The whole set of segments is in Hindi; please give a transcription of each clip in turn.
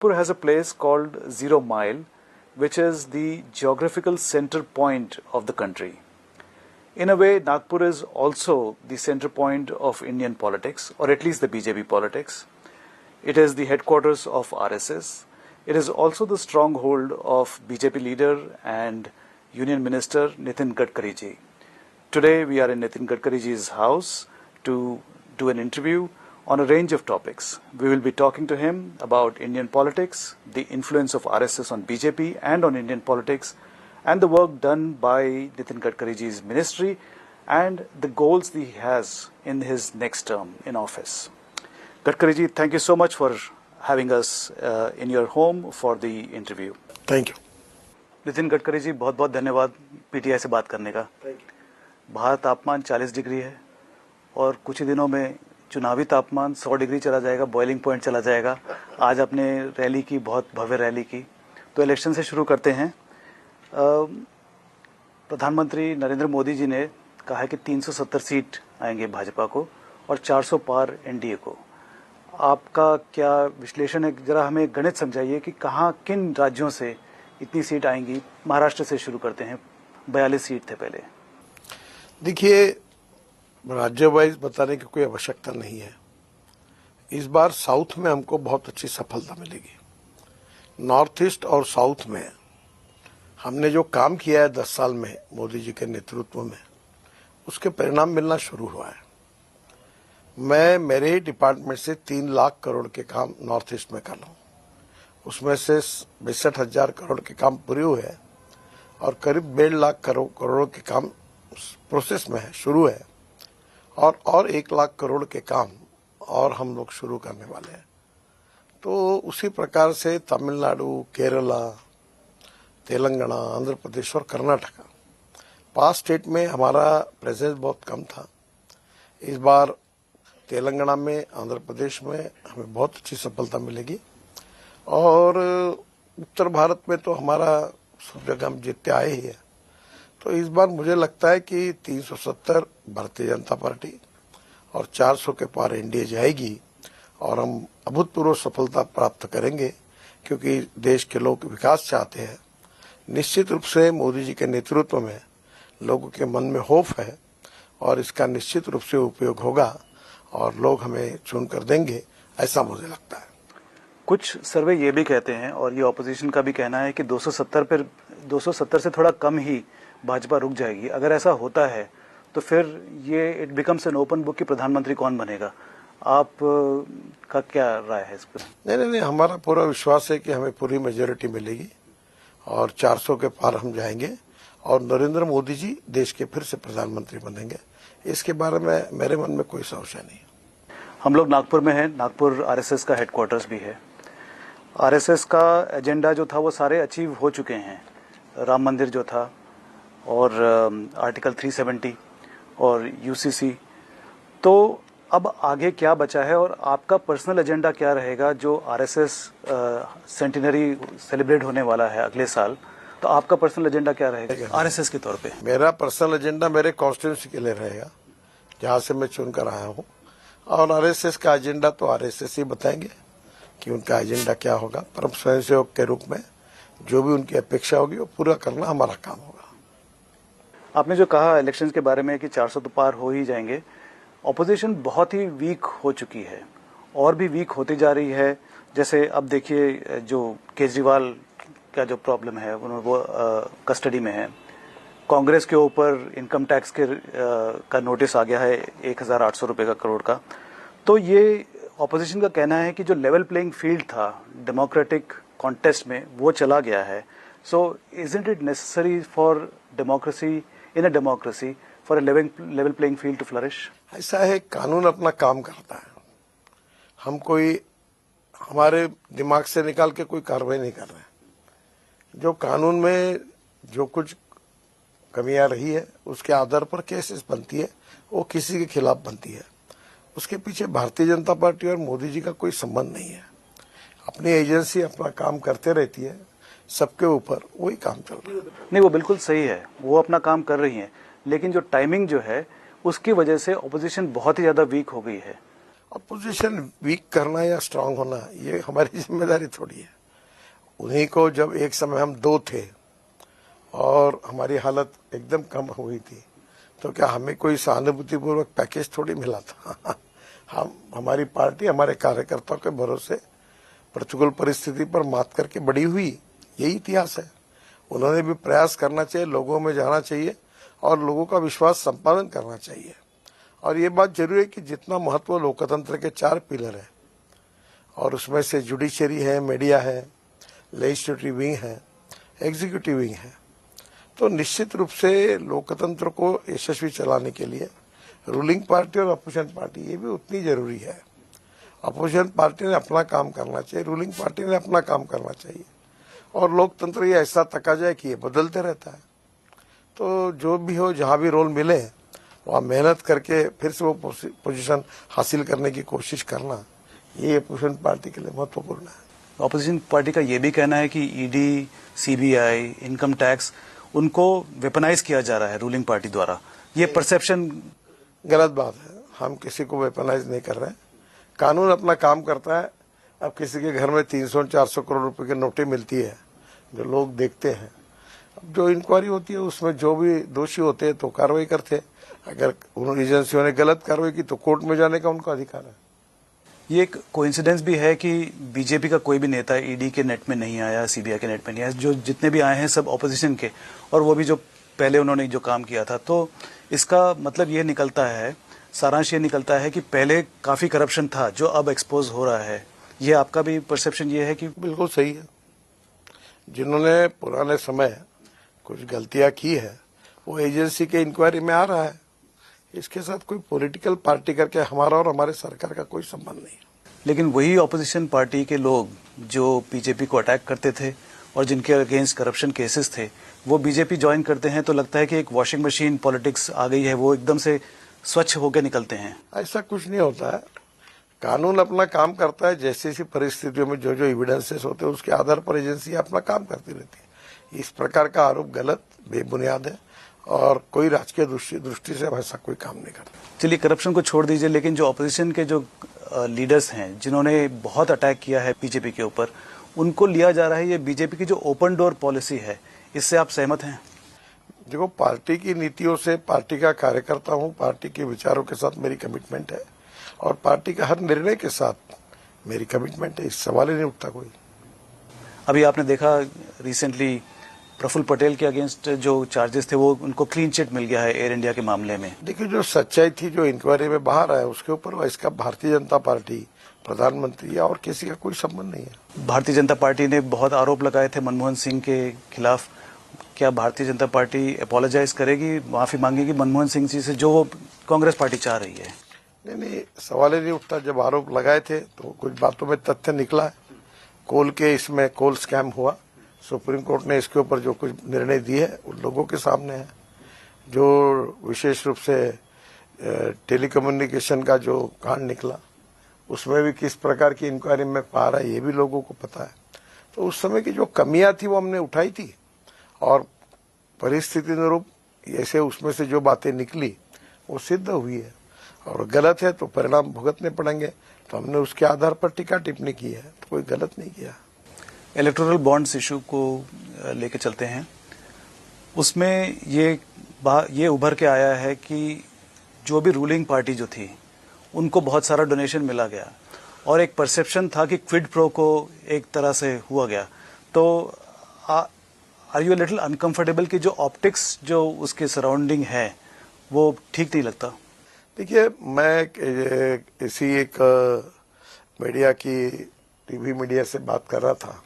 Nagpur has a place called Zero Mile, which is the geographical center point of the country. In a way, Nagpur is also the center point of Indian politics, or at least the BJP politics. It is the headquarters of RSS. It is also the stronghold of BJP leader and Union Minister Nitin Gadkari ji. Today we are in Nitin Gadkari ji's house to do an interview on a range of topics. We will be talking to him about Indian politics, the influence of RSS on BJP and on Indian politics, and the work done by Nitin Gadkari ji's ministry and the goals he has in his next term in office. Gadkari ji, thank you so much for having us in your home for the interview. Thank you. Nitin Gadkari ji, बहुत बहुत धन्यवाद पीटीआई से बात करने का। बाहर तापमान 40 डिग्री है और कुछ ही दिनों में चुनावी तापमान 100 डिग्री चला जाएगा, बॉइलिंग पॉइंट चला जाएगा। आज आपने रैली की, बहुत भव्य रैली की। तो इलेक्शन से शुरू करते हैं। प्रधानमंत्री नरेंद्र मोदी जी ने कहा है कि 370 सीट आएंगे भाजपा को और 400 पार एनडीए को। आपका क्या विश्लेषण है? जरा हमें गणित समझाइए कि कहाँ, किन राज्यों से इतनी सीट आएंगी। महाराष्ट्र से शुरू करते हैं, 42 सीट थे पहले। देखिए, राज्य वाइज बताने की कोई आवश्यकता नहीं है। इस बार साउथ में हमको बहुत अच्छी सफलता मिलेगी। नॉर्थ ईस्ट और साउथ में हमने जो काम किया है 10 साल में मोदी जी के नेतृत्व में, उसके परिणाम मिलना शुरू हुआ है। मैं मेरे ही डिपार्टमेंट से 3 लाख करोड़ के काम नॉर्थ ईस्ट में कर रहा हूँ। उसमें से 62,000 करोड़ के काम पूरे हुए हैं और करीब 1.5 लाख करोड़ के काम प्रोसेस में है, शुरू है, और 1 लाख करोड़ के काम और हम लोग शुरू करने वाले हैं। तो उसी प्रकार से तमिलनाडु, केरला, तेलंगाना, आंध्र प्रदेश और कर्नाटका, 5 स्टेट में हमारा प्रेजेंस बहुत कम था। इस बार तेलंगाना में, आंध्र प्रदेश में हमें बहुत अच्छी सफलता मिलेगी और उत्तर भारत में तो हमारा सब जगह हम जीतते आए ही है। तो इस बार मुझे लगता है कि 370 भारतीय जनता पार्टी और 400 के पार एनडीए जाएगी और हम अभूतपूर्व सफलता प्राप्त करेंगे, क्योंकि देश के लोग विकास चाहते हैं। निश्चित रूप से मोदी जी के नेतृत्व में लोगों के मन में होप है और इसका निश्चित रूप से उपयोग होगा और लोग हमें चुनकर देंगे, ऐसा मुझे लगता है। कुछ सर्वे ये भी कहते हैं और ये ऑपोजिशन का भी कहना है कि 270 से थोड़ा कम ही भाजपा रुक जाएगी। अगर ऐसा होता है तो फिर ये it becomes an open book कि प्रधानमंत्री कौन बनेगा। आप का क्या राय है इस पर? नहीं, हमारा पूरा विश्वास है कि हमें पूरी मेजोरिटी मिलेगी और 400 के पार हम जाएंगे और नरेंद्र मोदी जी देश के फिर से प्रधानमंत्री बनेंगे। इसके बारे में मेरे मन में कोई संशय नहीं। हम लोग नागपुर में हैं। नागपुर आरएसएस का हेडक्वार्टर्स भी है। आरएसएस का एजेंडा जो था वो सारे अचीव हो चुके हैं। राम मंदिर जो था और आर्टिकल 370 और यूसीसी। तो अब आगे क्या बचा है और आपका पर्सनल एजेंडा क्या रहेगा? जो आरएसएस सेंटिनरी सेलिब्रेट होने वाला है अगले साल, तो आपका पर्सनल एजेंडा क्या रहेगा आरएसएस के तौर पे? मेरा पर्सनल एजेंडा मेरे कॉन्स्टिट्यूंसी के लिए रहेगा, जहां से मैं चुनकर आया हूं, और आरएसएस का एजेंडा तो आरएसएस ही बताएंगे कि उनका एजेंडा क्या होगा। परम स्वयंसेवक के रूप में जो भी उनकी अपेक्षा होगी वो पूरा करना हमारा काम होगा। आपने जो कहा इलेक्शंस के बारे में कि 400 तो पार हो ही जाएंगे, ऑपोजिशन बहुत ही वीक हो चुकी है और भी वीक होती जा रही है। जैसे अब देखिए, जो केजरीवाल का जो प्रॉब्लम है वो कस्टडी में है। कांग्रेस के ऊपर इनकम टैक्स के का नोटिस आ गया है 1,800 रुपए का करोड़ का। तो ये ऑपोजिशन का कहना है कि जो लेवल प्लेइंग फील्ड था डेमोक्रेटिक कॉन्टेस्ट में, वो चला गया है। So isn't it necessary for democracy, in a democracy, for a level playing field to flourish? ऐसा है, कानून अपना काम करता है। हम कोई हमारे दिमाग से निकाल के कोई कार्रवाई नहीं कर रहे। जो कानून में जो कुछ कमियां रही है उसके आधार पर केसेस बनती है, वो किसी के खिलाफ बनती है। उसके पीछे भारतीय जनता पार्टी और मोदी जी का कोई संबंध नहीं है। अपनी एजेंसी अपना काम करते रहती है, सबके ऊपर वही काम चल रहा है। नहीं, वो बिल्कुल सही है, वो अपना काम कर रही है, लेकिन जो टाइमिंग जो है उसकी वजह से ऑपोजिशन बहुत ही ज्यादा वीक हो गई है। अपोजिशन वीक करना या स्ट्रांग होना ये हमारी जिम्मेदारी थोड़ी है। उन्हीं को जब एक समय हम 2 थे और हमारी हालत एकदम कम हुई थी तो क्या हमें कोई सहानुभूतिपूर्वक पैकेज थोड़ी मिला था। हमारी पार्टी हमारे कार्यकर्ताओं के भरोसे प्रतिकूल परिस्थिति पर मात करके बड़ी हुई, यही इतिहास है। उन्होंने भी प्रयास करना चाहिए, लोगों में जाना चाहिए और लोगों का विश्वास संपादन करना चाहिए। और ये बात जरूरी है कि जितना महत्व लोकतंत्र के 4 पिलर है और उसमें से जुडिशरी है, मीडिया है, लेजिस्लेटिव विंग है, एग्जीक्यूटिव विंग है, तो निश्चित रूप से लोकतंत्र को यशस्वी चलाने के लिए रूलिंग पार्टी और अपोजिशन पार्टी ये भी उतनी जरूरी है। अपोजिशन पार्टी ने अपना काम करना चाहिए, रूलिंग पार्टी ने अपना काम करना चाहिए और लोकतंत्र ये ऐसा तकाजा है कि ये बदलते रहता है। तो जो भी हो, जहां भी रोल मिले वहां मेहनत करके फिर से वो पोजीशन हासिल करने की कोशिश करना, ये अपोजिशन पार्टी के लिए महत्वपूर्ण है। ऑपोजिशन पार्टी का ये भी कहना है कि ईडी, सीबीआई, इनकम टैक्स उनको वेपनाइज किया जा रहा है रूलिंग पार्टी द्वारा। ये परसेप्शन गलत बात है। हम किसी को वेपनाइज नहीं कर रहे हैं, कानून अपना काम करता है। अब किसी के घर में 300-400 करोड़ रुपए की नोटें मिलती है जो लोग देखते हैं। अब जो इंक्वायरी होती है उसमें जो भी दोषी होते हैं तो कार्रवाई करते हैं। अगर उन एजेंसियों ने गलत कार्रवाई की तो कोर्ट में जाने का उनका अधिकार है। ये एक कोइंसिडेंस भी है कि बीजेपी का कोई भी नेता ईडी के नेट में नहीं आया, सीबीआई के नेट में नहीं आया। जो जितने भी आए हैं सब ऑपोजिशन के, और वो भी जो पहले उन्होंने जो काम किया था। तो इसका मतलब ये निकलता है, सारांश ये निकलता है कि पहले काफी करप्शन था जो अब एक्सपोज हो रहा है। ये आपका भी परसेप्शन ये है कि? बिल्कुल सही है। जिन्होंने पुराने समय कुछ गलतियां की है वो एजेंसी के इंक्वायरी में आ रहा है। इसके साथ कोई पॉलिटिकल पार्टी करके हमारा और हमारे सरकार का कोई संबंध नहीं है। लेकिन वही ऑपोजिशन पार्टी के लोग जो बीजेपी को अटैक करते थे और जिनके अगेंस्ट करप्शन केसेस थे, वो बीजेपी ज्वाइन करते हैं तो लगता है कि एक वॉशिंग मशीन पॉलिटिक्स आ गई है, वो एकदम से स्वच्छ होकर निकलते हैं। ऐसा कुछ नहीं होता है। कानून अपना काम करता है। जैसी जैसी परिस्थितियों में जो जो एविडेंसेस होते हैं उसके आधार पर एजेंसी अपना काम करती रहती है। इस प्रकार का आरोप गलत, बेबुनियाद है और कोई राजकीय दृष्टि से ऐसा कोई काम नहीं करता। चलिए करप्शन को छोड़ दीजिए, लेकिन जो ऑपोजिशन के जो लीडर्स हैं जिन्होंने बहुत अटैक किया है बीजेपी के ऊपर, उनको लिया जा रहा है ये बीजेपी की जो ओपन डोर पॉलिसी है, इससे आप सहमत हैं? देखो, पार्टी की नीतियों से पार्टी का कार्यकर्ता हूँ, पार्टी के विचारों के साथ मेरी कमिटमेंट है और पार्टी का हर निर्णय के साथ मेरी कमिटमेंट है। इस सवाल ही नहीं उठता कोई। अभी आपने देखा रिसेंटली प्रफुल्ल पटेल के अगेंस्ट जो चार्जेस थे वो उनको क्लीन चिट मिल गया है एयर इंडिया के मामले में। देखिए, जो सच्चाई थी जो इंक्वायरी में बाहर आया उसके ऊपर इसका भारतीय जनता पार्टी, प्रधानमंत्री या और किसी का कोई संबंध नहीं है। भारतीय जनता पार्टी ने बहुत आरोप लगाए थे मनमोहन सिंह के खिलाफ। क्या भारतीय जनता पार्टी अपोलोजाइज करेगी, माफी मांगेगी मनमोहन सिंह जी से जो वो कांग्रेस पार्टी चाह रही है? नहीं, सवाल ही नहीं उठता। जब आरोप लगाए थे तो कुछ बातों में तथ्य निकला है। कोल के इसमें कोल स्कैम हुआ, सुप्रीम कोर्ट ने इसके ऊपर जो कुछ निर्णय दिए उन लोगों के सामने है। जो विशेष रूप से टेलीकम्युनिकेशन का जो कांड निकला उसमें भी किस प्रकार की इंक्वायरी में पा रहा है ये भी लोगों को पता है। तो उस समय की जो कमियां थी वो हमने उठाई थी और परिस्थिति अनुरूप ऐसे उसमें से जो बातें निकली वो सिद्ध हुई है और गलत है तो परिणाम भुगतने पड़ेंगे। तो हमने उसके आधार पर टीका टिप्पणी की है, तो कोई गलत नहीं किया। इलेक्टोरल बॉन्ड्स इशू को लेके चलते हैं। उसमें ये उभर के आया है कि जो भी रूलिंग पार्टी जो थी उनको बहुत सारा डोनेशन मिला गया और एक परसेप्शन था कि क्विड प्रो को एक तरह से हुआ गया। तो आर यू लिटिल अनकंफर्टेबल कि जो ऑप्टिक्स जो उसके सराउंडिंग है वो ठीक नहीं लगता? देखिए, मैं इसी एक मीडिया की टीवी मीडिया से बात कर रहा था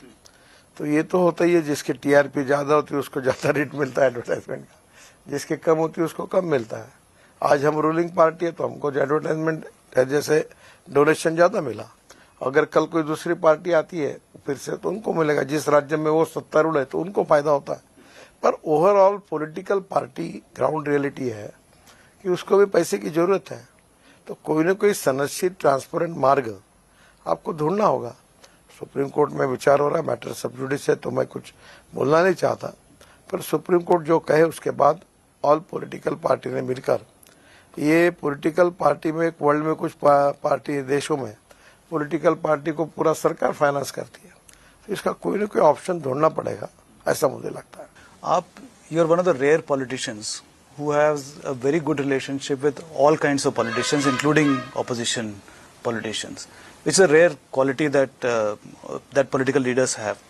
तो ये तो होता ही है, जिसके टीआरपी ज्यादा होती है उसको ज्यादा रेट मिलता है एडवर्टाइजमेंट का, जिसके कम होती है उसको कम मिलता है। आज हम रूलिंग पार्टी है तो हमको एडवर्टाइजमेंट जैसे डोनेशन ज्यादा मिला। अगर कल कोई दूसरी पार्टी आती है फिर से तो उनको मिलेगा। जिस राज्य में वो सत्तारूढ़ है तो उनको फायदा होता है। पर overall political party ground reality है कि उसको भी पैसे की जरूरत है। तो कोई न कोई सुनिश्चित ट्रांसपेरेंट मार्ग आपको ढूंढना होगा। सुप्रीम कोर्ट में विचार हो रहा है, मैटर सब जुडिस है, तो मैं कुछ बोलना नहीं चाहता। पर सुप्रीम कोर्ट जो कहे उसके बाद ऑल पॉलिटिकल पार्टी ने मिलकर ये पॉलिटिकल पार्टी में, एक वर्ल्ड में कुछ पार्टी देशों में पॉलिटिकल पार्टी को पूरा सरकार फाइनेंस करती है, तो इसका कोई ना कोई ऑप्शन ढूंढना पड़ेगा, ऐसा मुझे लगता है। आप, you are one of the rare politicians who has a very good relationship with all kinds of politicians, including opposition politicians. It's a rare quality that that political leaders have.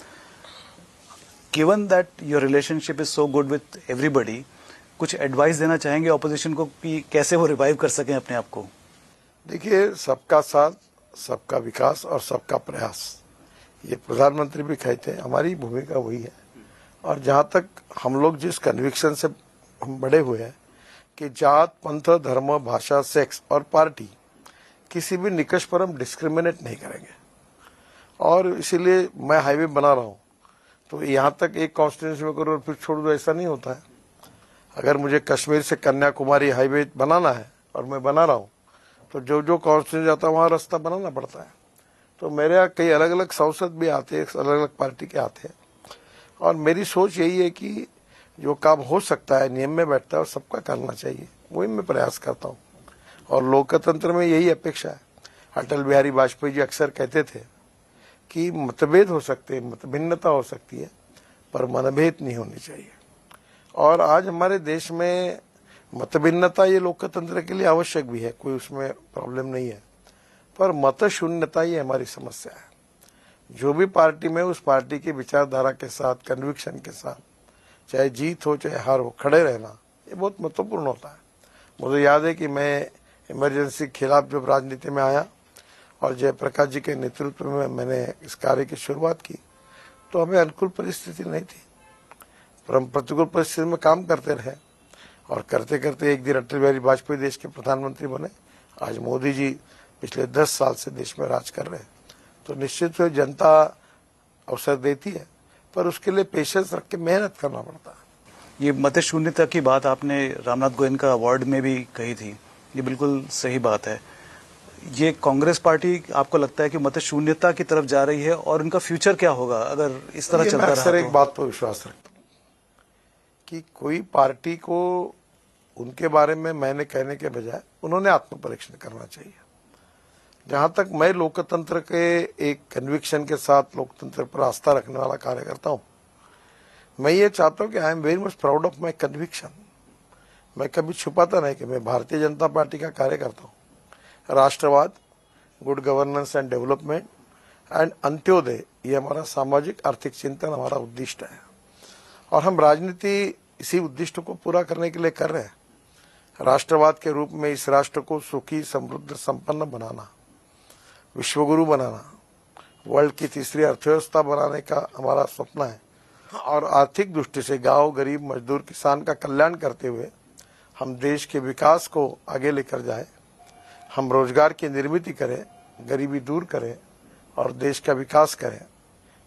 Given that your relationship is so good with everybody, कुछ एडवाइस देना चाहेंगे ऑपोजिशन को कि कैसे वो रिवाइव कर सकें अपने आप को? देखिए, सबका साथ, सबका विकास और सबका प्रयास, ये प्रधानमंत्री भी कहते हैं, हमारी भूमिका वही है। और जहाँ तक हम लोग जिस कन्विक्शन से हम बड़े हुए हैं कि जात, पंथ, धर्म, भाषा, सेक्स और पार्टी, किसी भी निकष पर हम डिस्क्रिमिनेट नहीं करेंगे। और इसीलिए मैं हाईवे बना रहा हूँ, तो यहाँ तक एक कॉन्स्टिट्यूंसी में करूँ और फिर छोड़ दो, ऐसा नहीं होता है। अगर मुझे कश्मीर से कन्याकुमारी हाईवे बनाना है और मैं बना रहा हूँ, तो जो जो कॉन्स्टिट्यूंसी जाता है वहाँ रास्ता बनाना पड़ता है। तो मेरे यहाँ कई अलग अलग सांसद भी आते हैं, अलग अलग पार्टी के आते हैं, और मेरी सोच यही है कि जो काम हो सकता है, नियम में बैठता है और सबका करना चाहिए, वही मैं प्रयास करता हूँ। और लोकतंत्र में यही अपेक्षा है। अटल बिहारी वाजपेयी जी अक्सर कहते थे कि मतभेद हो सकते हैं, मतभिन्नता हो सकती है, पर मनभेद नहीं होनी चाहिए। और आज हमारे देश में मतभिन्नता ये लोकतंत्र के लिए आवश्यक भी है, कोई उसमें प्रॉब्लम नहीं है, पर मत शून्यता ये हमारी समस्या है। जो भी पार्टी में, उस पार्टी की विचारधारा के साथ, कन्विक्शन के साथ, चाहे जीत हो चाहे हार हो, खड़े रहना ये बहुत महत्वपूर्ण होता है। मुझे याद है कि मैं इमरजेंसी के खिलाफ जब राजनीति में आया और जयप्रकाश जी के नेतृत्व में मैंने इस कार्य की शुरुआत की, तो हमें अनुकूल परिस्थिति नहीं थी, पर हम प्रतिकूल परिस्थिति में काम करते रहे। और करते करते एक दिन अटल बिहारी वाजपेयी देश के प्रधानमंत्री बने। आज मोदी जी पिछले 10 साल से देश में राज कर रहे हैं। तो निश्चित रूप से जनता अवसर देती है, पर उसके लिए पेशेंस रख के मेहनत करना पड़ता है। ये मत शून्यता की बात आपने रामनाथ गोयनका अवार्ड में भी कही थी, ये बिल्कुल सही बात है। ये कांग्रेस पार्टी, आपको लगता है कि मत शून्यता की तरफ जा रही है, और उनका फ्यूचर क्या होगा अगर इस तरह चलता रहा? अक्सर एक बात पर विश्वास रखता हूँ कि कोई पार्टी को उनके बारे में मैंने कहने के बजाय उन्होंने आत्म परीक्षण करना चाहिए। जहां तक मैं लोकतंत्र के एक कन्विक्शन के साथ लोकतंत्र पर आस्था रखने वाला कार्य करता हूं, मैं ये चाहता हूं कि I am very much proud of my conviction. मैं कभी छुपाता नहीं कि मैं भारतीय जनता पार्टी का कार्य करता हूं। राष्ट्रवाद, good governance and development and Antyodaya, ये हमारा सामाजिक आर्थिक चिंतन, हमारा उद्दिष्ट है। और हम राजनीति इसी उद्दिष्ट को पूरा करने के लिए कर रहे हैं। राष्ट्रवाद के रूप में इस राष्ट्र को सुखी, समृद्ध, संपन्न बनाना, विश्वगुरु बनाना, वर्ल्ड की तीसरी अर्थव्यवस्था बनाने का हमारा स्वप्न है। और आर्थिक दृष्टि से गांव, गरीब, मजदूर, किसान का कल्याण करते हुए हम देश के विकास को आगे लेकर जाएं। हम रोजगार की निर्मित करें, गरीबी दूर करें और देश का विकास करें।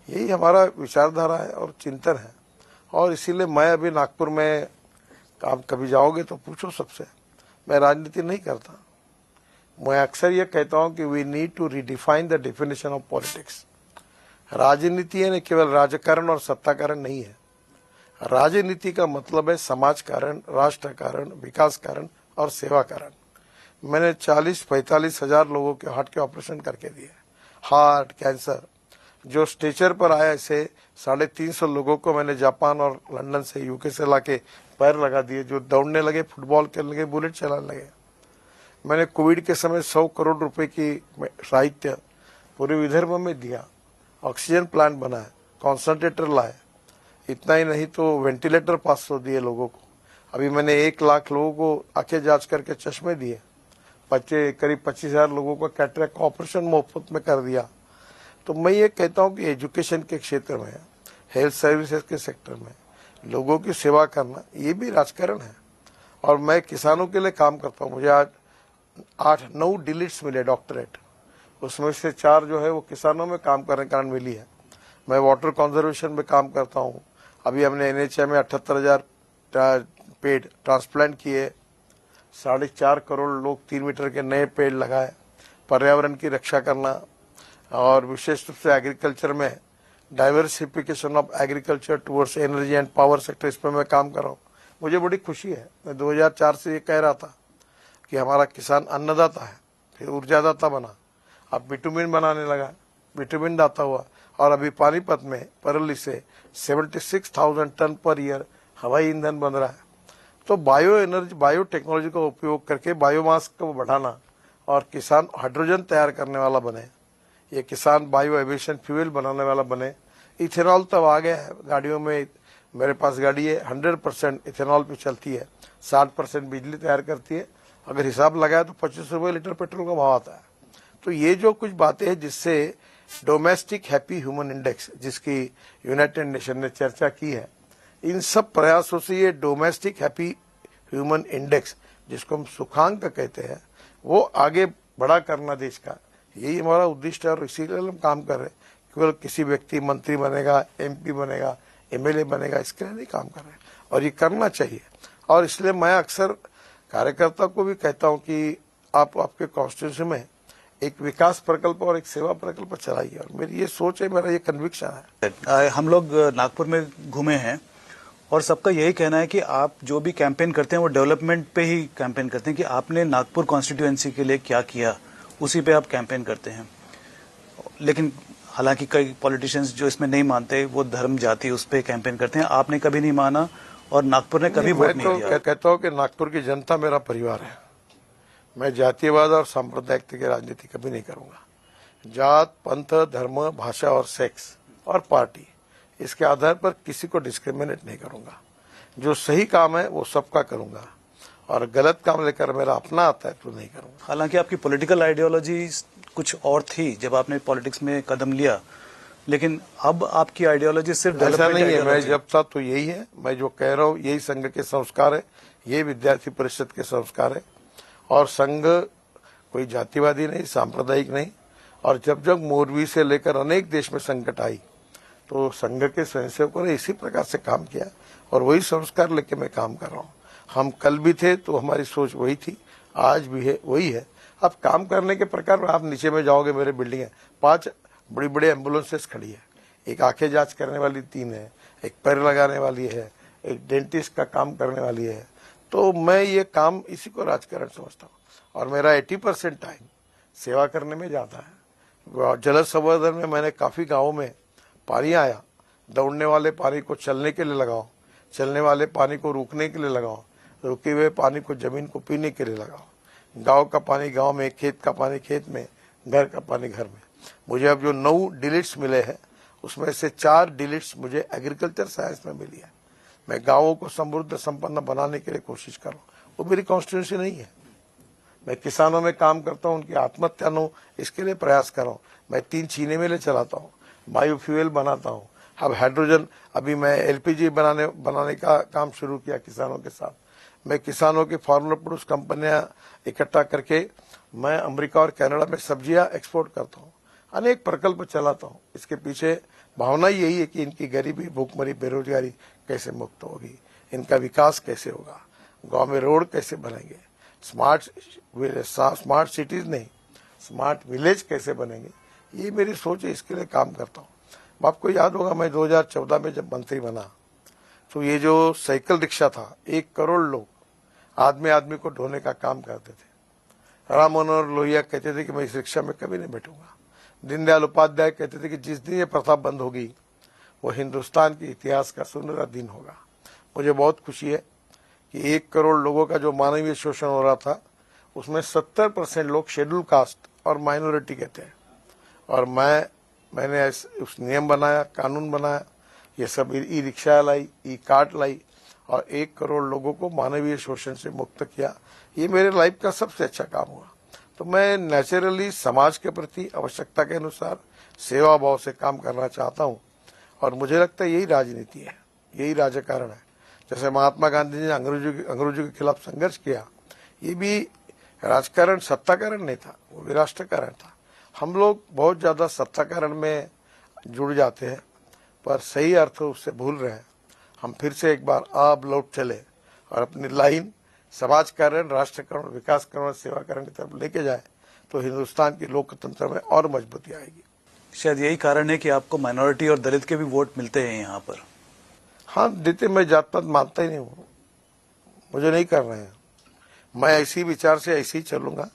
यही हमारा विचारधारा है और चिंतन है। और इसीलिए मैं अभी नागपुर में, आप कभी जाओगे तो पूछो सबसे, मैं राजनीति नहीं करता। मैं अक्सर ये कहता हूं कि we need to redefine the definition of politics. राजनीति है न केवल राजकारण और सत्ताकारण नहीं है। राजनीति का मतलब है समाज कारण, राष्ट्र कारण, विकास कारण और सेवा कारण। मैंने 40-45 हजार लोगों के हार्ट के ऑपरेशन करके दिए। हार्ट, कैंसर, जो स्ट्रेचर पर आया, ऐसे 350 लोगों को मैंने जापान और लंदन से, यूके से लाके पैर लगा दिए, जो दौड़ने लगे, फुटबॉल खेलने लगे, बुलेट चलाने लगे। मैंने कोविड के समय 100 करोड़ रुपए की साहित्य पूरे विदर्भ में दिया। ऑक्सीजन प्लांट बनाए, कॉन्संट्रेटर लाए। इतना ही नहीं तो वेंटिलेटर 500 दिए लोगों को। अभी मैंने 1 लाख लोगों को आंखें जांच करके चश्मे दिए। करीब 25,000 लोगों का कैटरेक्ट का ऑपरेशन मुफ्त में कर दिया। तो मैं ये कहता हूं कि एजुकेशन के क्षेत्र में, हेल्थ सर्विसेज के सेक्टर में लोगों की सेवा करना, ये भी राजकारण है। और मैं किसानों के लिए काम करता हूँ। मुझे आज 8-9 डिलीट्स मिले, डॉक्टरेट, उसमें से 4 जो है वो किसानों में काम करने के कारण मिली है। मैं वाटर कंजर्वेशन में काम करता हूँ। अभी हमने NHI में 78,000 पेड़ ट्रांसप्लांट किए। 4.5 करोड़ लोग 3 मीटर के नए पेड़ लगाए। पर्यावरण की रक्षा करना, और विशेष रूप से एग्रीकल्चर में diversification of agriculture towards energy and power sector, इस पर मैं काम कर रहा हूँ। मुझे बड़ी खुशी है। मैं 2004 से ये कह रहा था कि हमारा किसान अन्नदाता है, फिर ऊर्जादाता बना, अब बिटुमिन बनाने लगा, बिटुमिन दाता हुआ, और अभी पानीपत में परली से 76,000 टन पर ईयर हवाई ईंधन बन रहा है। तो बायो एनर्जी, बायो टेक्नोलॉजी का उपयोग करके बायोमास को बढ़ाना और किसान हाइड्रोजन तैयार करने वाला बने, ये किसान बायो एविएशन फ्यूल बनाने वाला बने। इथेनॉल तब आ गया है गाड़ियों में, मेरे पास गाड़ी है 100% इथेनॉल पे चलती है, 60% बिजली तैयार करती है। अगर हिसाब लगाया तो 25 रुपए लीटर पेट्रोल का भाव आता है। तो ये जो कुछ बातें हैं जिससे डोमेस्टिक हैप्पी ह्यूमन इंडेक्स, जिसकी यूनाइटेड नेशन ने चर्चा की है, इन सब प्रयासों से ये डोमेस्टिक हैप्पी ह्यूमन इंडेक्स, जिसको हम सुखांक कहते हैं, वो आगे बड़ा करना देश का, यही हमारा उद्देश्य है। और इसीलिए हम काम कर रहे हैं। केवल किसी व्यक्ति मंत्री बनेगा, एमपी बनेगा, एमएलए बनेगा, इसके लिए नहीं काम कर रहे हैं, और ये करना चाहिए। और इसलिए मैं अक्सर कार्यकर्ता को भी कहता हूं कि आप आपके कॉन्स्टिट्यूंसी में एक विकास प्रकल्प और एक सेवा प्रकल्प चलाइए, और मेरी ये सोच है, मेरा ये कन्विक्शन है। हम लोग नागपुर में घूमे हैं और सबका यही कहना है कि आप जो भी कैंपेन करते हैं वो डेवलपमेंट पे ही कैंपेन करते हैं, कि आपने नागपुर कॉन्स्टिट्यूएंसी के लिए क्या किया उसी पे आप कैंपेन करते हैं। लेकिन हालांकि कई पॉलिटिशियंस जो इसमें नहीं मानते, वो धर्म जाति उस पे कैंपेन करते हैं, आपने कभी नहीं माना और नागपुर ने कभी वोट नहीं दिया। मैं कहता हूं कि नागपुर की जनता मेरा परिवार है। मैं जातीयवाद और सांप्रदायिकता की राजनीति कभी नहीं करूंगा। जात, पंथ, धर्म, भाषा और सेक्स और पार्टी, इसके आधार पर किसी को डिस्क्रिमिनेट नहीं करूंगा। जो सही काम है वो सबका करूंगा, और गलत काम लेकर मेरा अपना आता है तो नहीं करूंगा। हालांकि आपकी पॉलिटिकल आइडियोलॉजी कुछ और थी जब आपने पॉलिटिक्स में कदम लिया, लेकिन अब आपकी आइडियोलॉजी सिर्फ ऐसा नहीं है। मैं जब था तो यही है, मैं जो कह रहा हूँ यही संघ के संस्कार है, ये विद्यार्थी परिषद के संस्कार है। और संघ कोई जातिवादी नहीं, सांप्रदायिक नहीं। और जब जब मोरवी से लेकर अनेक देश में संकट आई तो संघ के स्वयंसेवकों ने इसी प्रकार से काम किया, और वही संस्कार लेके मैं काम कर रहा हूँ। हम कल भी थे तो हमारी सोच वही थी, आज भी है, वही है। अब काम करने के प्रकार आप नीचे में जाओगे, मेरे बिल्डिंग है, 5 बड़ी बड़ी एम्बुलेंसेस खड़ी है, एक आंखें जांच करने वाली 3 है, एक पैर लगाने वाली है, एक डेंटिस्ट का काम करने वाली है। तो मैं ये काम इसी को राजकारण समझता हूँ, और मेरा 80% टाइम सेवा करने में जाता है। जल संवर्धन में मैंने काफी गाँवों में पानी आया, दौड़ने वाले पानी को चलने के लिए लगाओ, चलने वाले पानी को रुकने के लिए लगाओ, रुके हुए पानी को जमीन को पीने के लिए लगाओ, गांव का पानी गांव में, खेत का पानी खेत में, घर का पानी घर में। मुझे अब जो 9 डिलीट्स मिले हैं उसमें से 4 डिलीट्स मुझे एग्रीकल्चर साइंस में मिली है। मैं गांवों को समृद्ध संपन्न बनाने के लिए कोशिश कर रहा हूँ। वो मेरी कॉन्स्टिट्यूंसी नहीं है। मैं किसानों में काम करता हूँ, उनकी आत्महत्या न हो इसके लिए प्रयास कर रहा हूँ। मैं 3 चीनी मिलें चलाता हूँ, बायोफ्यूल बनाता हूँ, अब हाइड्रोजन, अभी मैं एलपीजी बनाने का काम शुरू किया किसानों के साथ। मैं किसानों की फार्मर प्रोड्यूस कंपनियां इकट्ठा करके मैं अमेरिका और कनाडा में सब्जियां एक्सपोर्ट करता हूं, अनेक प्रकल्प चलाता हूं। इसके पीछे भावना यही है कि इनकी गरीबी, भूखमरी, बेरोजगारी कैसे मुक्त होगी, इनका विकास कैसे होगा, गांव में रोड कैसे बनेंगे, स्मार्ट सिटीज नहीं, स्मार्ट विलेज कैसे बनेंगे, ये मेरी सोच है। इसके लिए काम करता हूँ। आपको याद होगा मैं 2014 में जब मंत्री बना तो ये जो साइकिल रिक्शा था, 1 करोड़ लोग आदमी को ढोने का काम करते थे। राम मनोहर लोहिया कहते थे कि मैं इस रिक्शा में कभी नहीं बैठूंगा। दीनदयाल उपाध्याय कहते थे कि जिस दिन ये प्रथा बंद होगी वो हिंदुस्तान के इतिहास का सुनहरा दिन होगा। मुझे बहुत खुशी है कि 1 करोड़ लोगों का जो मानवीय शोषण हो रहा था उसमें 70% लोग शेड्यूल कास्ट और माइनॉरिटी के थे, और मैंने उस नियम बनाया, कानून बनाया, ये सब ई रिक्शा लाई, ई कार्ड लाई, और 1 करोड़ लोगों को मानवीय शोषण से मुक्त किया। ये मेरे लाइफ का सबसे अच्छा काम हुआ। तो मैं नेचुरली समाज के प्रति आवश्यकता के अनुसार सेवा भाव से काम करना चाहता हूँ, और मुझे लगता है यही राजनीति है, यही राजकारण है। जैसे महात्मा गांधी ने अंग्रेजों के खिलाफ संघर्ष किया, ये भी राजकारण सत्ताकारण नहीं था, वो भी राष्ट्रकारण था। हम लोग बहुत ज्यादा सत्ताकारण में जुड़ जाते हैं पर सही अर्थ उससे भूल रहे हैं। हम फिर से एक बार अब लौट चले और अपनी लाइन समाजकरण, राष्ट्रकरण, विकासकरण, सेवाकरण की तरफ लेके जाए तो हिंदुस्तान की लोकतंत्र में और मजबूती आएगी। शायद यही कारण है कि आपको माइनॉरिटी और दलित के भी वोट मिलते हैं यहाँ पर। हाँ देते, मैं जात पात मानता ही नहीं हूँ, मुझे नहीं कर रहे हैं। मैं ऐसी विचार से ऐसे ही चलूंगा।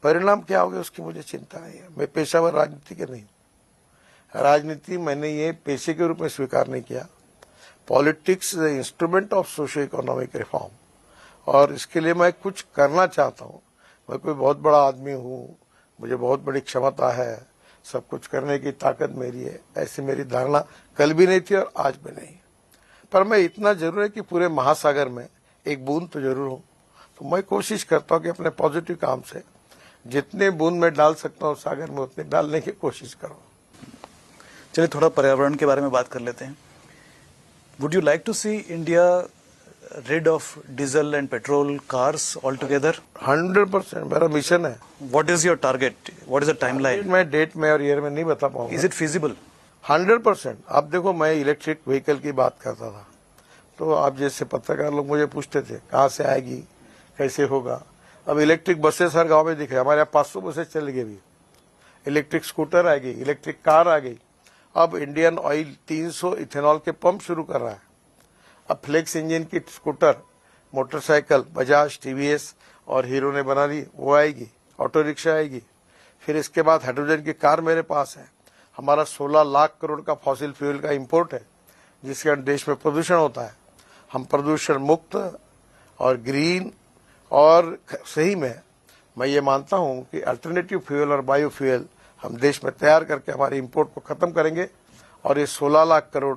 परिणाम क्या होगा उसकी मुझे चिंता नहीं है। मैं पेशावर राजनीति के नहीं, राजनीति मैंने ये पेशे के रूप में स्वीकार नहीं किया। Politics is instrument of socio economic reform, और इसके लिए मैं कुछ करना चाहता हूँ। मैं कोई बहुत बड़ा आदमी हूँ, मुझे बहुत बड़ी क्षमता है, सब कुछ करने की ताकत मेरी है, ऐसी मेरी धारणा कल भी नहीं थी और आज भी नहीं। पर मैं इतना जरूर है कि पूरे महासागर में एक बूंद तो जरूर हूँ। तो मैं कोशिश करता हूँ कि अपने पॉजिटिव काम से जितने बूंद में डाल सकता हूँ सागर में उतने डालने की कोशिश करूँ। चलिए थोड़ा पर्यावरण के बारे में बात कर लेते हैं। Would you like to see India rid of diesel and petrol cars altogether? 100% मेरा मिशन है। What is your target? What is the timeline? मैं डेट में और ईयर में नहीं बता पाऊंगा। Is it feasible? 100%। आप देखो, मैं इलेक्ट्रिक व्हीकल की बात करता था, तो आप जैसे पत्रकार लोग मुझे पूछते थे कहाँ से आएगी, कैसे होगा। अब इलेक्ट्रिक बसेस हर गांव में दिख रहे, हमारे यहाँ 500 बसेस चल गई। इलेक्ट्रिक स्कूटर आ गई, इलेक्ट्रिक कार आ गई। अब इंडियन ऑयल 300 इथेनॉल के पंप शुरू कर रहा है। अब फ्लेक्स इंजन की स्कूटर, मोटरसाइकिल बजाज, टीवीएस और हीरो ने बना ली, वो आएगी। ऑटो रिक्शा आएगी। फिर इसके बाद हाइड्रोजन की कार मेरे पास है। हमारा 16 लाख करोड़ का फॉसिल फ्यूल का इंपोर्ट है, जिसके कारण देश में प्रदूषण होता है। हम प्रदूषण मुक्त और ग्रीन, और सही में मैं ये मानता हूं कि अल्टरनेटिव फ्यूल और बायोफ्यूल हम देश में तैयार करके हमारे इंपोर्ट को खत्म करेंगे, और ये 16 लाख करोड़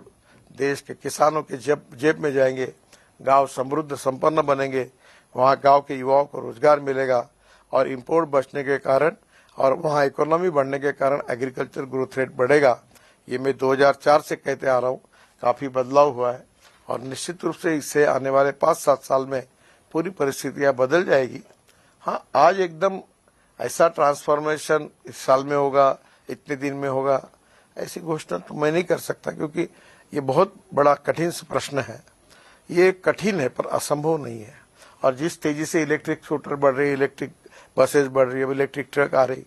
देश के किसानों के जेब में जाएंगे। गांव समृद्ध संपन्न बनेंगे, वहां गांव के युवाओं को रोजगार मिलेगा, और इंपोर्ट बचने के कारण और वहां इकोनॉमी बढ़ने के कारण एग्रीकल्चर ग्रोथ रेट बढ़ेगा। ये मैं 2004 से कहते आ रहा हूं। काफी बदलाव हुआ है, और निश्चित रूप से इससे आने वाले 5-7 साल में पूरी परिस्थितियां बदल जाएगी। हाँ, आज एकदम ऐसा ट्रांसफॉर्मेशन इस साल में होगा, इतने दिन में होगा, ऐसी घोषणा तो मैं नहीं कर सकता, क्योंकि ये बहुत बड़ा कठिन प्रश्न है। ये कठिन है पर असंभव नहीं है। और जिस तेजी से इलेक्ट्रिक स्कूटर बढ़ रही है, इलेक्ट्रिक बसेस बढ़ रही है, इलेक्ट्रिक ट्रक आ रही,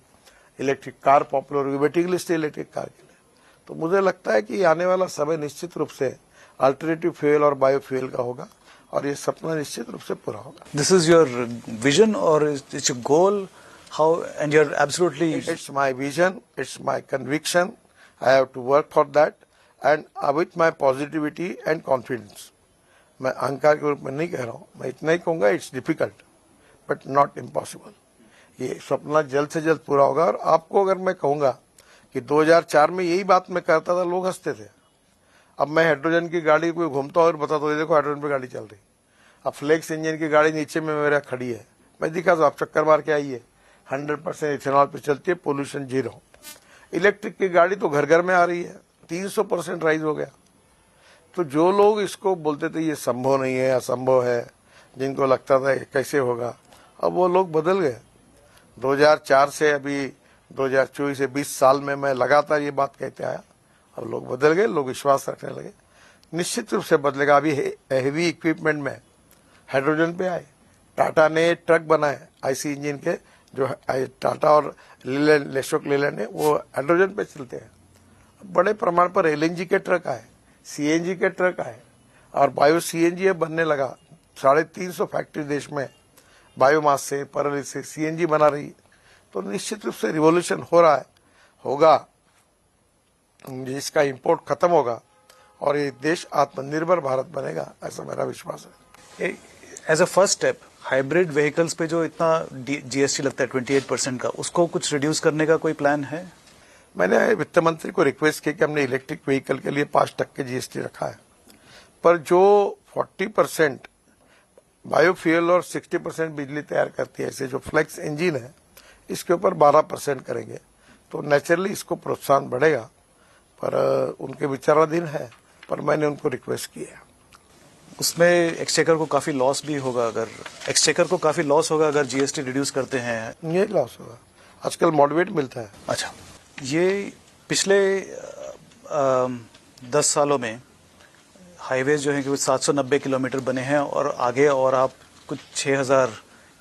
इलेक्ट्रिक कार पॉपुलर होगी, वेटिंग लिस्ट है इलेक्ट्रिक कार के लिए। तो मुझे लगता है कि आने वाला समय निश्चित रूप से अल्टरनेटिव फ्यूल और बायोफ्यूल का होगा, और ये सपना निश्चित रूप से पूरा होगा। दिस इज योर विजन और it's your goal? How? And you are absolutely. It's my vision, it's my conviction. I have to work for that, and with my positivity and confidence. मैं अहंकार के रूप में नहीं कह रहा हूँ, मैं इतना ही कहूंगा, it's difficult but not impossible. ये सपना जल्द से जल्द पूरा होगा। और आपको अगर मैं कहूंगा कि 2004 में यही बात मैं करता था, लोग हंसते थे। अब मैं हाइड्रोजन की गाड़ी कोई घूमता और बताता हूँ, देखो हाइड्रोजन पे गाड़ी चल रही। अब फ्लेक्स इंजन की गाड़ी नीचे में मेरा खड़ी है, मैं दिखा दो, आप चक्कर मार के आइए। 100% इथेनॉल पे चलती है, पोल्यूशन 0। इलेक्ट्रिक की गाड़ी तो घर घर में आ रही है, 300% राइज हो गया। तो जो लोग इसको बोलते थे ये संभव नहीं है, असंभव है, जिनको लगता था कैसे होगा, अब वो लोग बदल गए। 2004 से अभी 2024 से 20 साल में मैं लगातार ये बात कहते आया। अब लोग बदल गए, लोग विश्वास रखने लगे। निश्चित रूप से बदलेगा। अभी हेवी इक्विपमेंट में हाइड्रोजन पे आए। टाटा ने ट्रक बनाए आईसी इंजन के, जो टाटा और अशोक लेलैंड ने, वो हाइड्रोजन पे चलते हैं। बड़े प्रमाण पर एलएनजी के ट्रक आए, सीएनजी के ट्रक आए, और बायो सीएनजी अब बनने लगा। 350 फैक्ट्री देश में बायोमास से, परल से सीएनजी बना रही। तो निश्चित रूप से रिवॉल्यूशन हो रहा है, होगा, जिसका इंपोर्ट खत्म होगा, और ये देश आत्मनिर्भर भारत बनेगा, ऐसा मेरा विश्वास है। As a first step, hybrid vehicles पे जो इतना जीएसटी लगता है 28% का, उसको कुछ रिड्यूस करने का कोई प्लान है? मैंने वित्त मंत्री को रिक्वेस्ट की कि हमने इलेक्ट्रिक व्हीकल के लिए 5% जीएसटी रखा है, पर जो 40% बायोफ्यूल और 60% बिजली तैयार करती है, ऐसे जो फ्लेक्स इंजन है, इसके ऊपर 12% करेंगे, तो नेचुरली इसको प्रोत्साहन बढ़ेगा। पर उनके विचाराधीन है, पर मैंने उनको रिक्वेस्ट की है। उसमें एक्सचेकर को काफी लॉस भी होगा, अगर जीएसटी रिड्यूस करते हैं। ये लॉस होगा, आजकल मॉडरेट मिलता है। अच्छा, ये पिछले 10 सालों में हाईवेज जो है कि 790 किलोमीटर बने हैं, और आगे और आप कुछ 6000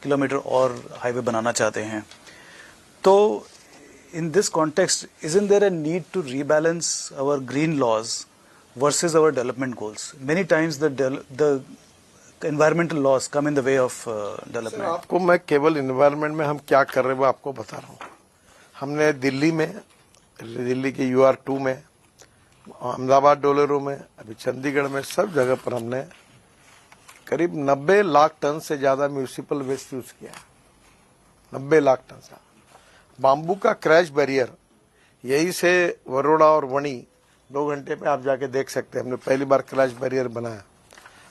किलोमीटर और हाईवे बनाना चाहते हैं। तो in this context, isn't there a need to rebalance our green laws versus our development goals? Many times the environmental laws come in the way of sir, development? आपको मैं केवल इन्वायरमेंट में हम क्या कर रहे हैं वो आपको बता रहा हूँ। हमने दिल्ली के UR2 में, अहमदाबाद डोलेरो में, अभी चंडीगढ़ में, सब जगह पर हमने करीब 90 लाख टन से ज्यादा म्यूनिसिपल वेस्ट यूज किया है। 90 लाख टन से। बाम्बू का क्रैश बैरियर यही से वरोड़ा और वणी 2 घंटे में आप जाके देख सकते हैं। हमने पहली बार क्रैश बैरियर बनाया।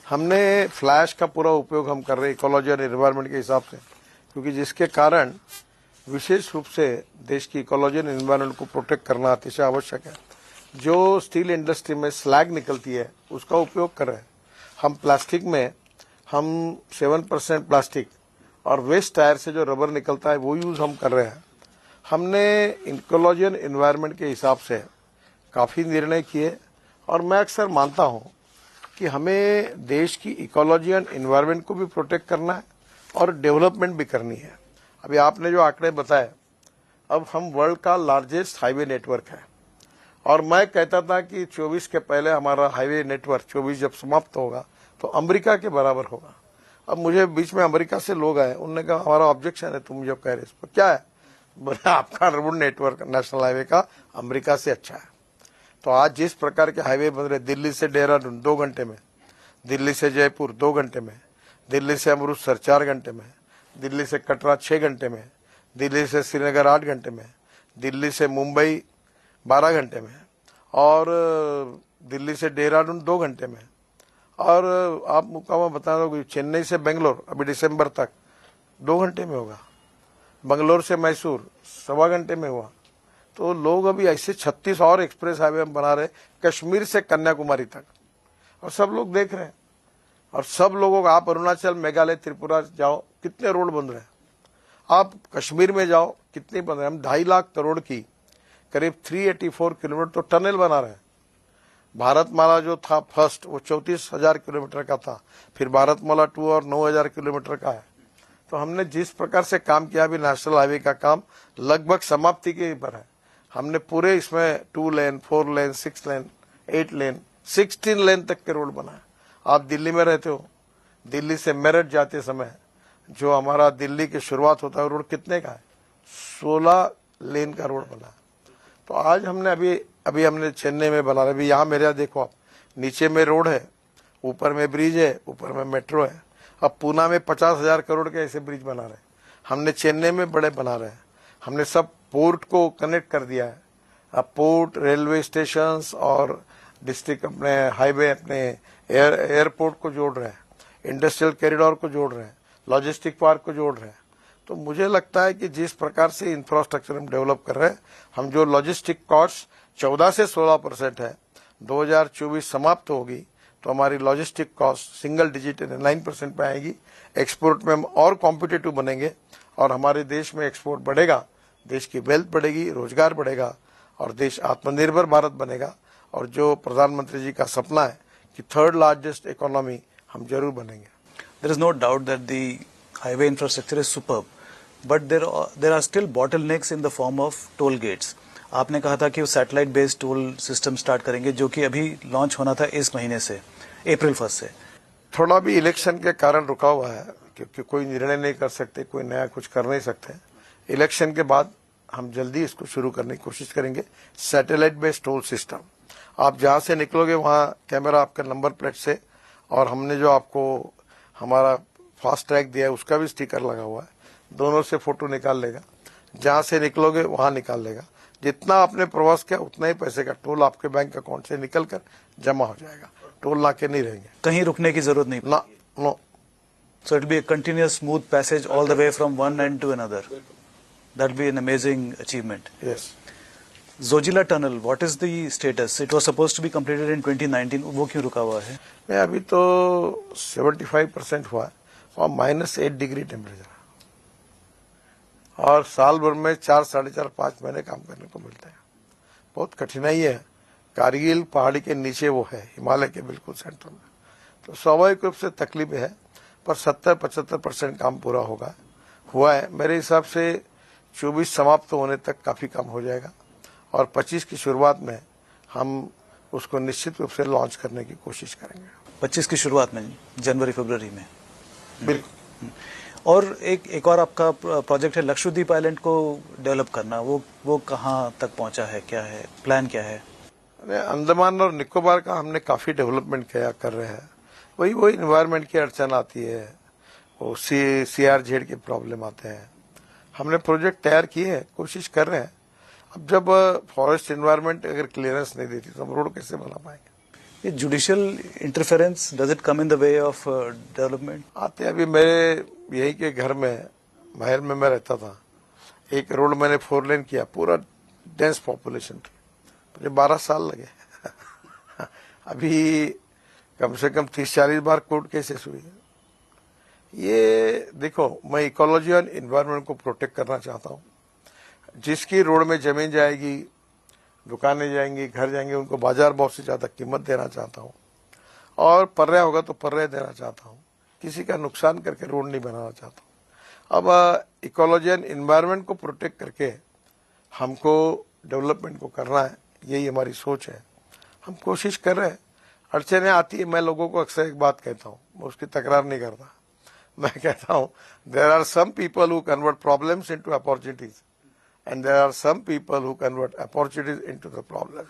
हमने फ्लैश का पूरा उपयोग हम कर रहे हैं इकोलॉजी और एनवायरनमेंट के हिसाब से, क्योंकि जिसके कारण विशेष रूप से देश की इकोलॉजी और एनवायरनमेंट को प्रोटेक्ट करना अतिशय आवश्यक है। जो स्टील इंडस्ट्री में स्लैग निकलती है उसका उपयोग कर रहे हैं हम। प्लास्टिक में हम 7% प्लास्टिक और वेस्ट टायर से जो रबर निकलता है वो यूज हम कर रहे हैं। हमने इकोलॉजी और एनवायरनमेंट के हिसाब से काफी निर्णय किए और मैं अक्सर मानता हूं कि हमें देश की इकोलॉजी एंड एनवायरनमेंट को भी प्रोटेक्ट करना है और डेवलपमेंट भी करनी है। अभी आपने जो आंकड़े बताए, अब हम वर्ल्ड का लार्जेस्ट हाईवे नेटवर्क है और मैं कहता था कि 24 के पहले हमारा हाईवे नेटवर्क 24 जब समाप्त होगा तो अमेरिका के बराबर होगा। अब मुझे बीच में अमेरिका से लोग आए, उन्होंने कहा हमारा ऑब्जेक्शन है तुम जो कह रहे हो इस पर, क्या है? बोले आपका रोड नेटवर्क नेशनल हाईवे का अमेरिका से अच्छा है। तो आज जिस प्रकार के हाईवे बन रहे, दिल्ली से देहरादून 2 घंटे में, दिल्ली से जयपुर 2 घंटे में, दिल्ली से अमृतसर 4 घंटे में, दिल्ली से कटरा 6 घंटे में, दिल्ली से श्रीनगर 8 घंटे में, दिल्ली से मुंबई 12 घंटे में और दिल्ली से देहरादून 2 घंटे में। और आप मुकामा बता दो, चेन्नई से बेंगलोर अभी दिसंबर तक 2 घंटे में होगा, बंगलोर से मैसूर 1.25 घंटे में हुआ। तो लोग अभी ऐसे 36 और एक्सप्रेस हाईवे हम बना रहे, कश्मीर से कन्याकुमारी तक, और सब लोग देख रहे हैं। और सब लोगों को, आप अरुणाचल, मेघालय, त्रिपुरा जाओ, कितने रोड बन रहे हैं। आप कश्मीर में जाओ, कितने बन रहे हैं। हम 2.5 लाख करोड़ की करीब 384 किलोमीटर तो टनल बना रहे हैं। भारतमाला जो था फर्स्ट वो 34,000 किलोमीटर का था, फिर भारतमाला 2 और 9,000 किलोमीटर का है। तो हमने जिस प्रकार से काम किया, अभी नेशनल हाईवे का काम लगभग समाप्ति के पर है। हमने पूरे इसमें 2 लेन, 4 लेन, 6 लेन, 8 लेन, 16 लेन तक के रोड बनाए। आप दिल्ली में रहते हो, दिल्ली से मेरठ जाते समय जो हमारा दिल्ली की शुरुआत होता है रोड कितने का है? 16 लेन का रोड बना। तो आज हमने अभी हमने चेन्नई में बना रहे। अभी यहाँ मेरे यहाँ देखो आप, नीचे में रोड है, ऊपर में ब्रिज है, ऊपर में मेट्रो है। अब पूना में 50,000 करोड़ के ऐसे ब्रिज बना रहे। हमने चेन्नई में बड़े बना रहे हैं। हमने सब पोर्ट को कनेक्ट कर दिया है। अब पोर्ट, रेलवे स्टेशन और डिस्ट्रिक्ट अपने हाईवे, अपने एयरपोर्ट को जोड़ रहे हैं, इंडस्ट्रियल कॉरिडोर को जोड़ रहे हैं, लॉजिस्टिक पार्क को जोड़ रहे हैं। तो मुझे लगता है कि जिस प्रकार से इंफ्रास्ट्रक्चर हम डेवलप कर रहे हैं, हम जो लॉजिस्टिक कॉस्ट 14 से 16% है, 2024 समाप्त होगी तो हमारी लॉजिस्टिक कॉस्ट सिंगल डिजिट 9% पे आएगी। एक्सपोर्ट में हम और कॉम्पिटिटिव बनेंगे और हमारे देश में एक्सपोर्ट बढ़ेगा, देश की वेल्थ बढ़ेगी, रोजगार बढ़ेगा और देश आत्मनिर्भर भारत बनेगा। और जो प्रधानमंत्री जी का सपना है कि 3rd लार्जेस्ट इकोनॉमी हम जरूर बनेंगे। There is no doubt that the highway infrastructure is superb, but there are still bottlenecks in the form of toll gates. आपने कहा था कि वो satellite based toll system start करेंगे, जो कि अभी लॉन्च होना था इस महीने से, अप्रैल 1 से। थोड़ा भी इलेक्शन के कारण रुका हुआ है, क्योंकि कोई निर्णय नहीं कर सकते, कोई नया कुछ कर नहीं सकते। इलेक्शन के बाद हम जल्दी इसको शुरू करने की कोशिश करेंगे। सैटेलाइट बेस्ड टोल सिस्टम, आप जहां से निकलोगे वहां कैमरा आपका नंबर प्लेट से, और हमने जो आपको हमारा फास्ट ट्रैक दिया है उसका भी स्टिकर लगा हुआ है, दोनों से फोटो निकाल लेगा। जहां से निकलोगे वहां निकाल लेगा। जितना आपने प्रवास किया उतना ही पैसे का टोल आपके बैंक अकाउंट से निकल कर जमा हो जाएगा। टोल नाके नहीं रहेंगे, कहीं रुकने की जरूरत नहीं ना, no. So it will be a continuous smooth passage all the way from one end to another. That will be an amazing achievement. Yes. Zojila Tunnel, what is the status? It was supposed to be completed in 2019. वो क्यों रुका हुआ है? मैं अभी तो 75% हुआ है और -8 डिग्री टेम्परेचर, और साल भर में 4, 4.5, 5 महीने काम करने को मिलता है। बहुत कठिनाई है। कारगिल पहाड़ी के नीचे वो है, हिमालय के बिल्कुल सेंटर में, तो स्वाभाविक रूप से तकलीफ है, पर 70-75% काम पूरा हुआ है। मेरे हिसाब से 24 समाप्त होने तक काफी काम हो जाएगा और 25 की शुरुआत में हम उसको निश्चित रूप से लॉन्च करने की कोशिश करेंगे। 25 की शुरुआत में, जनवरी फरवरी में। बिल्कुल। और एक और आपका प्रोजेक्ट है लक्षद्वीप आइलैंड को डेवलप करना, वो कहाँ तक पहुंचा है, क्या है प्लान, क्या है? अंडमान और निकोबार का हमने काफी डेवलपमेंट किया कर रहे हैं। वही इन्वायरमेंट की अड़चन आती है, वो CRZ के प्रॉब्लम आते हैं। हमने प्रोजेक्ट तैयार किए हैं, कोशिश कर रहे हैं। अब जब फॉरेस्ट एनवायरनमेंट अगर क्लियरेंस नहीं देती तो हम रोड कैसे बना पाएंगे? ये judicial interference does it come in the way of development? आते अभी मेरे यही के घर में, महल में मैं रहता था, एक रोड मैंने 4 लेन किया, पूरा डेंस पॉपुलेशन की, मुझे 12 साल लगे। अभी कम से कम 30-40 बार कोर्ट केसेस हुई है। ये देखो, मैं इकोलॉजी और इन्वायरमेंट को प्रोटेक्ट करना चाहता हूँ। जिसकी रोड में जमीन जाएगी, दुकानें जाएंगी, घर जाएंगे, उनको बाजार भाव से ज्यादा कीमत देना चाहता हूँ, और पर्याय होगा तो पर्याय देना चाहता हूँ। किसी का नुकसान करके रोड नहीं बनाना चाहता हूँ। अब इकोलॉजी एंड इन्वायरमेंट को प्रोटेक्ट करके हमको डेवलपमेंट को करना है, यही हमारी सोच है। हम कोशिश कर रहे हैं। अड़चने आती है, मैं लोगों को अक्सर एक बात कहता हूँ, मैं उसकी तकरार नहीं करता। मैं कहता हूँ, there are some people who convert problems into opportunities and there are some people who convert opportunities into the problem.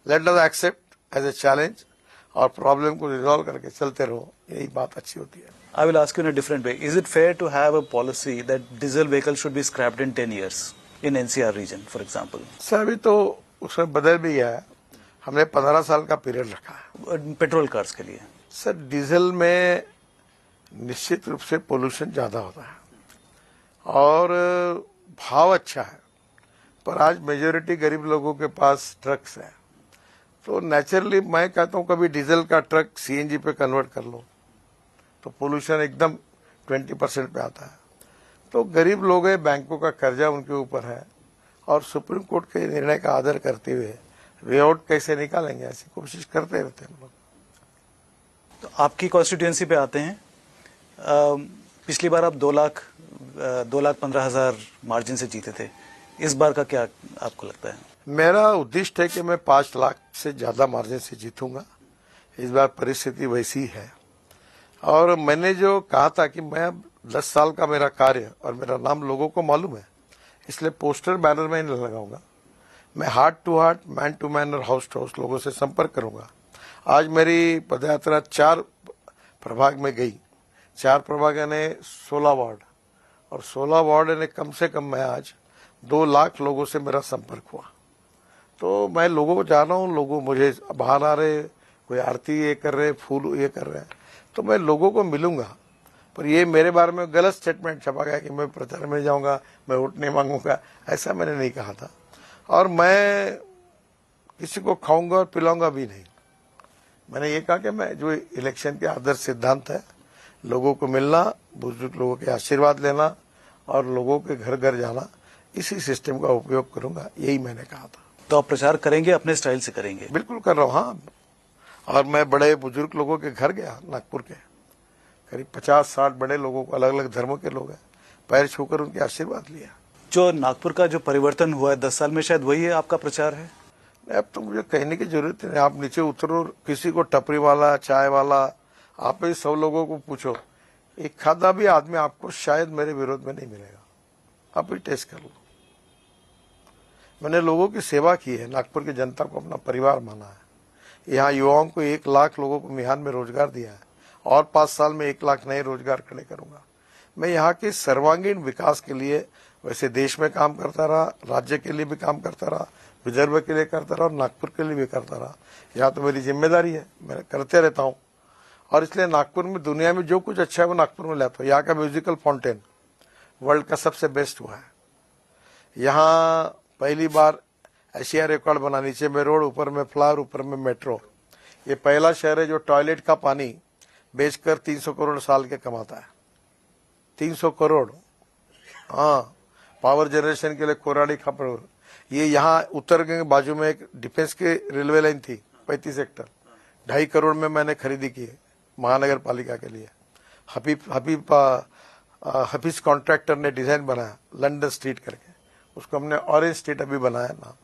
Let us accept as a challenge और प्रॉब्लम को रिजॉल्व करके चलते रहो, यही बात अच्छी होती है। I will ask you in a different way. Is it fair to have a policy that diesel vehicles should be scrapped in 10 years in NCR region, for example? Sir अभी तो उसमें बदल भी गया है। हमने 15 साल का पीरियड रखा है पेट्रोल कार्स के लिए। सर डीजल में निश्चित रूप से पोल्यूशन ज्यादा होता है और भाव अच्छा है, पर आज मेजोरिटी गरीब लोगों के पास ट्रक्स है, तो नेचुरली मैं कहता हूं कभी डीजल का ट्रक CNG पे कन्वर्ट कर लो तो पोल्यूशन एकदम 20% पे आता है। तो गरीब लोग हैं, बैंकों का कर्जा उनके ऊपर है, और सुप्रीम कोर्ट के निर्णय का आदर करते हुए वे आउट कैसे निकालेंगे, ऐसी कोशिश करते रहते हैं लोग। तो आपकी कॉन्स्टिट्यूएंसी पे आते हैं। पिछली बार आप 2,15,000 मार्जिन से जीते थे। इस बार का क्या आपको लगता है? मेरा उद्देश्य है कि मैं 5 लाख से ज्यादा मार्जिन से जीतूंगा। इस बार परिस्थिति वैसी है, और मैंने जो कहा था कि मैं 10 साल का मेरा कार्य और मेरा नाम लोगों को मालूम है, इसलिए पोस्टर बैनर में नहीं लगाऊंगा। मैं heart to heart, man to man और हाउस टू हाउस लोगों से संपर्क करूंगा। आज मेरी पदयात्रा 4 प्रभाग में गई। 4 प्रभाग ने 16 वार्ड, और 16 वार्ड ने कम से कम मैं आज 2 लाख लोगों से मेरा संपर्क हुआ। तो मैं लोगों को जान रहा हूँ, लोगों मुझे बाहर आ रहे, कोई आरती ये कर रहे, फूल ये कर रहे हैं, तो मैं लोगों को मिलूंगा। पर ये मेरे बारे में गलत स्टेटमेंट छपा गया कि मैं प्रचार में जाऊंगा, मैं वोट नहीं मांगूंगा, ऐसा मैंने नहीं कहा था। और मैं किसी को खाऊंगा और पिलाऊंगा भी नहीं। मैंने ये कहा कि मैं जो इलेक्शन के आदर्श सिद्धांत है, लोगों को मिलना, बुजुर्ग लोगों के आशीर्वाद लेना और लोगों के घर घर जाना, इसी सिस्टम का उपयोग करूंगा, यही मैंने कहा था। तो आप प्रचार करेंगे, अपने स्टाइल से करेंगे? बिल्कुल कर रहा हूँ, हाँ। और मैं बड़े बुजुर्ग लोगों के घर गया, नागपुर के करीब 50-60 बड़े लोगों को, अलग अलग धर्मों के लोग हैं, पैर छूकर उनके आशीर्वाद लिया। जो नागपुर का जो परिवर्तन हुआ है 10 साल में, शायद वही है आपका प्रचार है? अब तो मुझे कहने की जरूरत नहीं। आप नीचे उतरो, किसी को टपरी वाला, चाय वाला, आप ही 100 लोगों को पूछो, एक खादा भी आदमी आपको शायद मेरे विरोध में नहीं मिलेगा। आप ही टेस्ट कर लो। मैंने लोगों की सेवा की है, नागपुर की जनता को अपना परिवार माना है। यहाँ युवाओं को 1 लाख लोगों को मिहान में रोजगार दिया है, और 5 साल में 1 लाख नए रोजगार खड़े करूंगा। मैं यहाँ के सर्वांगीण विकास के लिए वैसे देश में काम करता रहा, राज्य के लिए भी काम करता रहा, विदर्भ के लिए करता रहा और नागपुर के लिए भी करता रहा। यहाँ तो मेरी जिम्मेदारी है, मैं करते रहता हूँ। और इसलिए नागपुर में दुनिया में जो कुछ अच्छा है वो नागपुर में लाता हूँ। यहाँ का म्यूजिकल फाउंटेन वर्ल्ड का सबसे बेस्ट हुआ है। यहाँ पहली बार एशिया रिकॉर्ड बना, नीचे में रोड, ऊपर में फ्लावर, ऊपर में मेट्रो। ये पहला शहर है जो टॉयलेट का पानी बेचकर 300 करोड़ साल के कमाता है। 300 करोड़, हाँ। पावर जनरेशन के लिए कोराडी खपड़। ये यहाँ उत्तर के बाजू में एक डिफेंस की रेलवे लाइन थी, 35 हेक्टर, 2.5 करोड़ में मैंने खरीदी की है महानगर पालिका के लिए। हफीज कॉन्ट्रैक्टर ने डिजाइन बनाया लंदन स्ट्रीट करके, उसको हमने ऑरेंज स्ट्रीट अभी बनाया ना।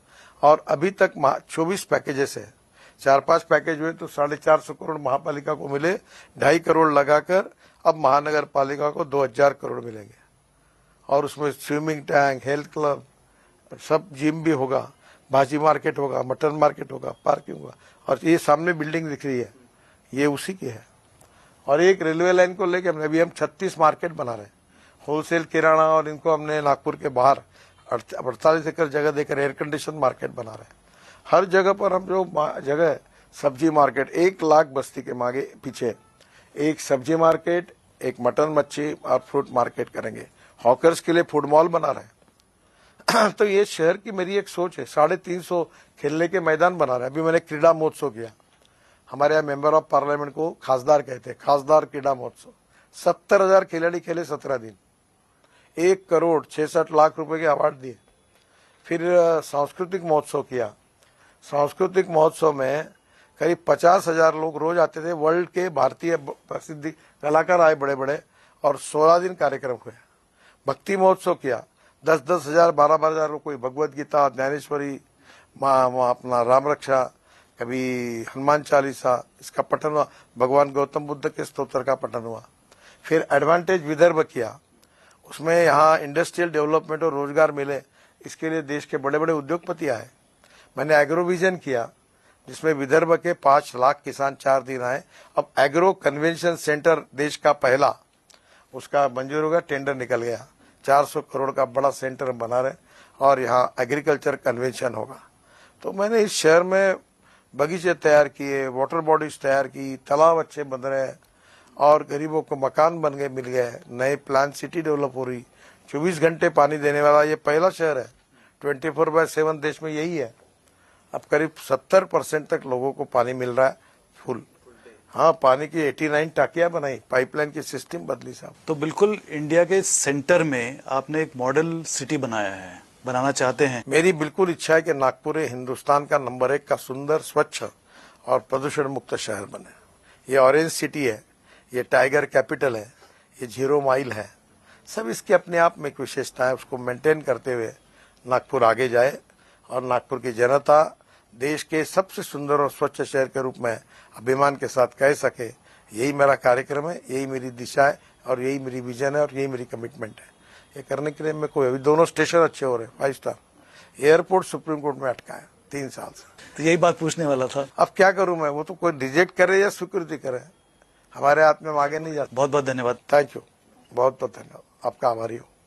और अभी तक 24 पैकेजेस है, 4-5 पैकेज हुए तो 450 करोड़ महापालिका को मिले, 2.5 करोड़ लगाकर अब महानगर पालिका को 2000 करोड़ मिलेंगे। और उसमें स्विमिंग टैंक, हेल्थ क्लब, सब जिम भी होगा, भाजी मार्केट होगा, मटन मार्केट होगा, पार्किंग होगा। और ये सामने बिल्डिंग दिख रही है, ये उसी की है। और एक रेलवे लाइन को लेके हम 36 मार्केट बना रहे हैं, होलसेल किराना, और इनको हमने नागपुर के बाहर 48 एकड़ जगह देकर एयर कंडीशन मार्केट बना रहे हैं। हर जगह पर हम जो जगह सब्जी मार्केट, 1 लाख बस्ती के मांगे पीछे एक सब्जी मार्केट, एक मटन मच्छी और फ्रूट मार्केट करेंगे। हॉकर्स के लिए फूड मॉल बना रहे हैं। तो ये शहर की मेरी एक सोच है। 350 खेलने के मैदान बना रहे हैं। अभी मैंने क्रीड़ा महोत्सव किया, हमारे यहाँ मेंबर ऑफ पार्लियामेंट को खासदार कहते हैं, खासदार क्रीड़ा महोत्सव। 70,000 खिलाड़ी खेले 17 दिन, 1 करोड़ 66 लाख रुपए के अवार्ड दिए। फिर सांस्कृतिक महोत्सव किया। सांस्कृतिक महोत्सव में करीब 50,000 लोग रोज आते थे। वर्ल्ड के भारतीय प्रसिद्ध कलाकार आए बड़े बड़े, और 16 दिन कार्यक्रम हुए। भक्ति महोत्सव किया, 10-10 हजार 12-12 हजार कोई भगवत गीता, ज्ञानेश्वरी, अपना राम रक्षा, कभी हनुमान चालीसा, इसका पठन हुआ। भगवान गौतम बुद्ध के स्तोत्र का पठन हुआ। फिर एडवांटेज विदर्भ किया, उसमें यहाँ इंडस्ट्रियल डेवलपमेंट और रोजगार मिले, इसके लिए देश के बड़े बड़े उद्योगपति आए। मैंने एग्रो विजन किया, जिसमें विदर्भ के 5 लाख किसान 4 दिन आए। अब एग्रो कन्वेंशन सेंटर देश का पहला, उसका मंजूर होगा, टेंडर निकल गया। 400 करोड़ का बड़ा सेंटर बना रहे, और यहाँ एग्रीकल्चर कन्वेंशन होगा। तो मैंने इस शहर में बगीचे तैयार किए, वाटर बॉडीज तैयार की, तालाब अच्छे बन रहे हैं, और गरीबों को मकान बन गए, मिल गए, नए प्लान सिटी डेवलप हो रही, 24 घंटे पानी देने वाला ये पहला शहर है। 24/7 देश में यही है। अब करीब 70% तक लोगों को पानी मिल रहा है फुल। हाँ, पानी की 89 टाकियां बनाई, पाइपलाइन की सिस्टम बदली साहब। तो बिल्कुल इंडिया के सेंटर में आपने एक मॉडल सिटी बनाना चाहते हैं। मेरी बिल्कुल इच्छा है कि नागपुर हिंदुस्तान का नंबर 1 का सुंदर, स्वच्छ और प्रदूषण मुक्त शहर बने। ये ऑरेंज सिटी है, ये टाइगर कैपिटल है, ये 0 माइल है। सब इसके अपने आप में एक विशेषता है, उसको मेंटेन करते हुए नागपुर आगे जाए, और नागपुर की जनता देश के सबसे सुंदर और स्वच्छ शहर के रूप में अभिमान के साथ कह सके। यही मेरा कार्यक्रम है, यही मेरी दिशा है, और यही मेरी विजन है, और यही मेरी कमिटमेंट है। ये करने के लिए मैं कोई, अभी दोनों स्टेशन अच्छे हो रहे हैं, 5 स्टार। एयरपोर्ट सुप्रीम कोर्ट में अटका है 3 साल से। तो यही बात पूछने वाला था। अब क्या करूं मैं, वो तो कोई रिजेक्ट करे या स्वीकृति करे, हमारे हाथ में हम आगे नहीं जाते। बहुत बहुत धन्यवाद। थैंक यू, बहुत बहुत धन्यवाद, आपका आभारी हूँ।